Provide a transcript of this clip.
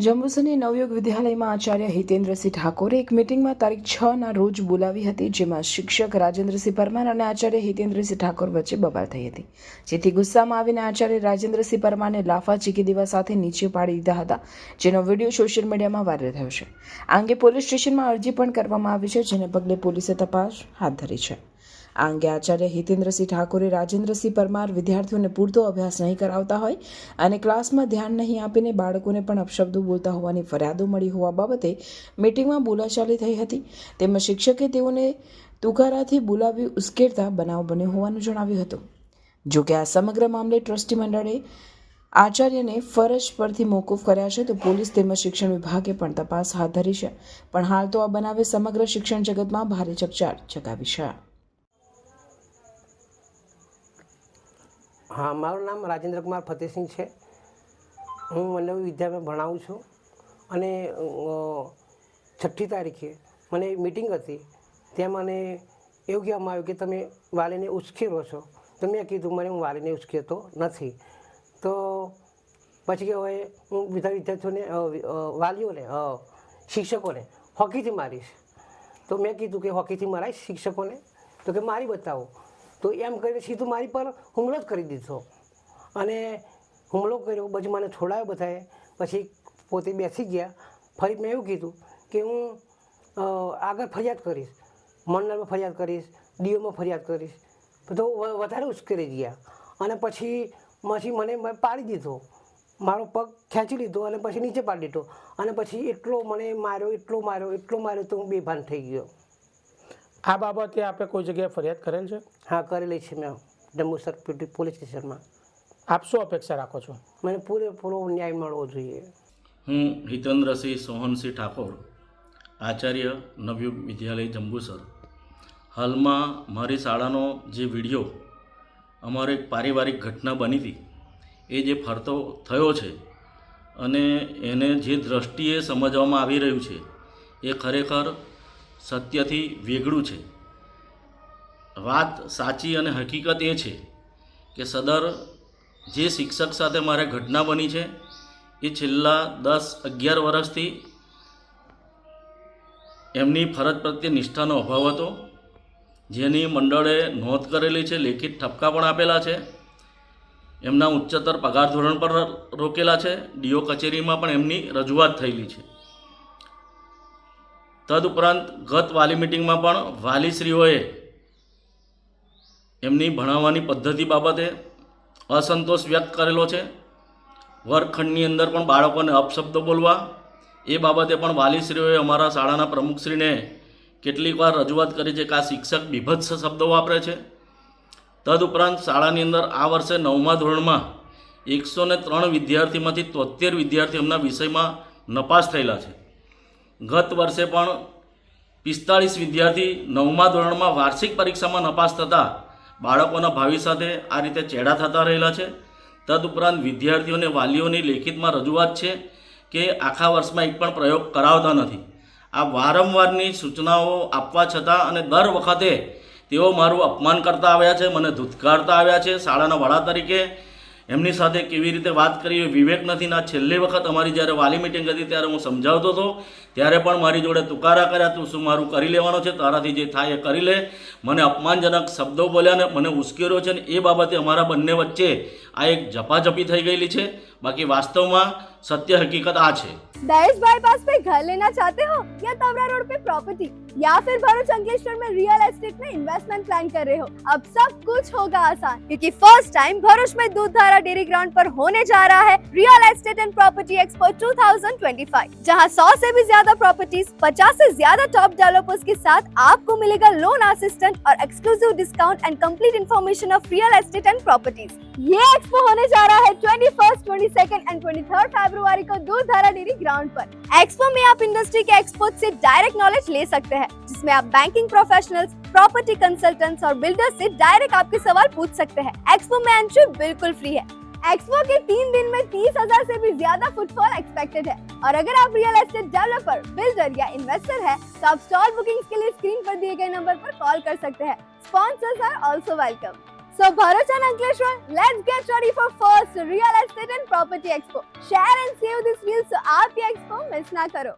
જંબુસરની નવયુગ વિદ્યાલયમાં આચાર્ય હિતેન્દ્રસિંહ ઠાકોરે એક મિટિંગમાં તારીખ 6ના રોજ બોલાવી હતી, જેમાં શિક્ષક રાજેન્દ્રસિંહ પરમાર અને આચાર્ય હિતેન્દ્રસિંહ ઠાકોર વચ્ચે બબાલ થઈ હતી, જેથી ગુસ્સામાં આવીને આચાર્ય રાજેન્દ્રસિંહ પરમારને લાફા ચીકી દેવા સાથે નીચે પાડી દીધા હતા, જેનો વિડીયો સોશિયલ મીડિયામાં વાયરલ થયો છે. આ અંગે પોલીસ સ્ટેશનમાં અરજી પણ કરવામાં આવી છે, જેને પગલે પોલીસે તપાસ હાથ ધરી છે. આ અંગે આચાર્ય હિતેન્દ્રસિંહ ઠાકોરે રાજેન્દ્રસિંહ પરમાર વિદ્યાર્થીઓને પૂરતો અભ્યાસ નહીં કરાવતા હોય અને ક્લાસમાં ધ્યાન નહીં આપીને બાળકોને પણ અપશબ્દો બોલતા હોવાની ફરિયાદો મળી હોવા બાબતે મિટિંગમાં બોલાચાલી થઈ હતી. તેમજ શિક્ષકે તેઓને તુકારાથી બોલાવી ઉશ્કેરતા બનાવ બન્યો હોવાનું જણાવ્યું હતું. જોકે આ સમગ્ર મામલે ટ્રસ્ટી મંડળે આચાર્યને ફરજ પરથી મોકૂફ કર્યા છે, તો પોલીસ તેમજ શિક્ષણ વિભાગે પણ તપાસ હાથ ધરી છે. પણ હાલ તો આ બનાવે સમગ્ર શિક્ષણ જગતમાં ભારે ચકચાર ચગાવી છે. हाँ, मारू नाम राजेंद्र कुमार फतेहसिंह है। हूँ वल्लभ विद्या में भणावुं छुं अने 6 तारीखे मैंने मीटिंग थी त्या मैंने एवं कहेवामां आव्युं कि तमे वालीने उश्केरो छो। तो मैं कीधुं मने हूँ वालीने उश्केरतो नथी। तो पछी के हवे हूँ बीजा विद्यार्थीओने वालीओने शिक्षकोने होकीथी मारीश। तो मैं कीधुं कि होकीथी माराय शिक्षकोने? तो कि मारी बतावो। तो एम करीने सीधुं मारी पर हुमलो ज करी दीधो अने हुमलो कर्यो પછી મને છોડાયો બધાએ। પછી પોતે બેસી ગયા। ફરી મેં એવું કીધું કે હું આગળ ફરિયાદ કરીશ, મંડળમાં ફરિયાદ કરીશ, ડીઓમાં ફરિયાદ કરીશ। તો વધારે ઉશ્કેરી ગયા અને પછી મને પાડી દીધો, મારો પગ ખેંચી લીધો અને પછી નીચે પાડી દીધો અને પછી એટલો મને માર્યો તો હું બેભાન થઈ ગયો। આ બાબતે આપે કોઈ જગ્યાએ ફરિયાદ કરેલ છે? हाँ, करेली है मैं जम्बूसर पुलिस स्टेशन में। आप शू अपेक्षा राखो छो? मैंने पूरेपूरो न्याय मळवो जोईए। हूँ हितेन्द्रसिंह सोहनसिंह ठाकोर, आचार्य नवयुग विद्यालय जंबूसर। हाल में मारी शाळानो जे विडियो अमारे एक पारिवारिक घटना बनी थी ए जे फरतो थयो छे अने एने जे दृष्टिए समजवामां आवी रह्युं छे ए खरेखर सत्यथी वेगळुं छे। વાત સાચી અને હકીકત એ છે કે સદર જે શિક્ષક સાથે મારે ઘટના બની છે એ છેલ્લા 10-11 વર્ષથી એમની ફરજ પ્રત્યે નિષ્ઠાનો અભાવ હતો, જેની મંડળે નોંધ કરેલી છે, લેખિત ઠપકા પણ આપેલા છે, એમના ઉચ્ચતર પગાર ધોરણ પર રોકેલા છે, ડીઓ કચેરીમાં પણ એમની રજૂઆત થયેલી છે। તદુપરાંત ગત વાલી મિટિંગમાં પણ વાલીશ્રીઓએ એમની ભણાવવાની પદ્ધતિ બાબતે અસંતોષ વ્યક્ત કરેલો છે। વર્ગખંડની અંદર પણ બાળકોને અપશબ્દો બોલવા એ બાબતે પણ વાલીશ્રીઓએ અમારા શાળાના પ્રમુખશ્રીને કેટલીક વાર રજૂઆત કરી છે કે આ શિક્ષક બીભત્સ શબ્દો વાપરે છે। તદુપરાંત શાળાની અંદર આ વર્ષે 9મા ધોરણમાં 103 વિદ્યાર્થીમાંથી 73 વિદ્યાર્થી એમના વિષયમાં નપાસ થયેલા છે। ગત વર્ષે પણ 45 વિદ્યાર્થી 9મા ધોરણમાં વાર્ષિક પરીક્ષામાં નપાસ થતા બાળકોના ભાવિ સાથે આ રીતે ચેડા થતા રહેલા છે। તદુપરાંત વિદ્યાર્થીઓને વાલીઓની લેખિતમાં રજૂઆત છે કે આખા વર્ષમાં એક પણ પ્રયોગ કરાવતા નથી। આ વારંવારની સૂચનાઓ આપવા છતાં અને દર વખતે તેઓ મારું અપમાન કરતા આવ્યા છે, મને ધૂતકારતા આવ્યા છે। શાળાના વડા તરીકે એમની સાથે કેવી રીતે વાત કરવી એ વિવેક નથી। ના છેલ્લી વખત અમારી જ્યારે વાલી મિટિંગ હતી ત્યારે હું સમજાવતો હતો ત્યારે પણ મારી જોડે તુકારા કર્યા, તું શું મારું કરી લેવાનો છે, તારાથી જે થાય એ કરી લે, મને અપમાનજનક શબ્દો બોલ્યા ને મને ઉશ્કેર્યો છે। એ બાબતે અમારા બંને વચ્ચે આ એક ઝપાઝપી થઈ ગયેલી છે। બાકી વાસ્તવમાં सत्य हकीकत आज है। दहेज बाईपास पे घर लेना चाहते हो या तवरा रोड पे प्रॉपर्टी या फिर भरूच अंकलेश्वर में रियल एस्टेट में इन्वेस्टमेंट प्लान कर रहे हो? अब सब कुछ होगा आसान, क्योंकि फर्स्ट टाइम भरूच में दूधधारा डेयरी ग्राउंड पर होने जा रहा है real estate and property expo 2025, जहां 100 से भी ज्यादा प्रॉपर्टीज, 50 से ज्यादा टॉप डेवलपर्स के साथ आपको मिलेगा लोन असिस्टेंट और exclusive discount and complete information of real estate and properties. ये एक्सपो होने जा रहा है 21st, 22nd एंड 23rd फरवरी को दूधधारा डेयरी ग्राउंड पर। एक्सपो में आप इंडस्ट्री के एक्सपर्ट से डायरेक्ट नॉलेज ले सकते हैं, जिसमें आप बैंकिंग प्रोफेशनल्स, प्रॉपर्टी कंसल्टेंट्स और बिल्डर्स से डायरेक्ट आपके सवाल पूछ सकते हैं। एक्सपो में एंट्री बिल्कुल फ्री है। एक्सपो के 3 दिन में 30,000 से भी ज्यादा फुटफॉल एक्सपेक्टेड है। और अगर आप रियल एस्टेट डेवलपर, बिल्डर या इन्वेस्टर है तो आप स्टॉल बुकिंग्स के लिए स्क्रीन पर दिए गए नंबर पर कॉल कर सकते हैं। Sponsors are also welcome. So Bharuch and Ankleshwar, let's get ready for first Real Estate and Property Expo. Share and save this reel so आप ये को मिस ना करो।